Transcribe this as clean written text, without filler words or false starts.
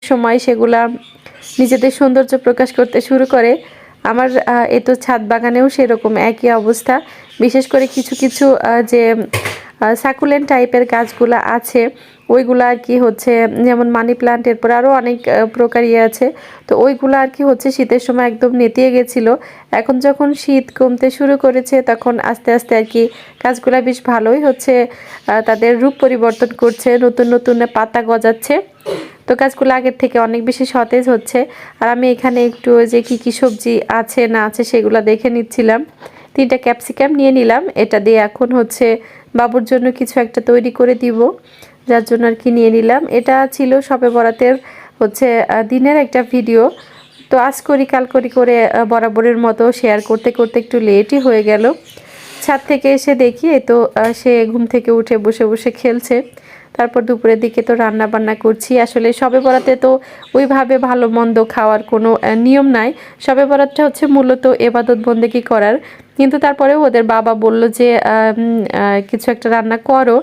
সময় সেগুলা নিজেদের সৌন্দর্য প্রকাশ করতে শুরু করে। আমার এই তো ছাদ বাগানেও সেরকম একই অবস্থা। বিশেষ করে কিছু কিছু যে সাকুলেন্ট টাইপের গাছগুলো আছে ওইগুলো আর কি হচ্ছে, যেমন মানি প্লান্ট, এরপর আরও অনেক প্রকার আছে। তো ওইগুলো আর কি হচ্ছে শীতের সময় একদম নেতিয়ে গেছিলো। এখন যখন শীত কমতে শুরু করেছে তখন আস্তে আস্তে আর কি গাছগুলো বেশ ভালোই হচ্ছে তাদের রূপ পরিবর্তন করছে, নতুন নতুন পাতা গজাচ্ছে। তো গাছগুলো আগের থেকে অনেক বেশি সতেজ হচ্ছে। আর আমি এখানে একটু যে কি কি সবজি আছে না আছে সেগুলো দেখে নিচ্ছিলাম। 3টা ক্যাপসিকাম নিয়ে নিলাম, এটা দিয়ে এখন হচ্ছে বাবুর জন্য কিছু একটা তৈরি করে দিব, যার জন্য আর কি নিয়ে নিলাম। এটা ছিল শবে বরাতের হচ্ছে দিনের একটা ভিডিও। তো আজ করি কাল করি করে বরাবরের মতো শেয়ার করতে করতে একটু লেটই হয়ে গেল। ছাদ থেকে এসে দেখি তো সে ঘুম থেকে উঠে বসে বসে খেলছে। তারপর দুপুরের দিকে তো রান্না বান্না করছি। আসলে শবে বরাতে তো ওইভাবে ভালো মন্দ খাওয়ার কোনো নিয়ম নাই। শবে বরাতটা হচ্ছে মূলত এবাদত বন্দেগী করার, কিন্তু তারপরেও ওদের বাবা বলল যে কিছু একটা রান্না করো।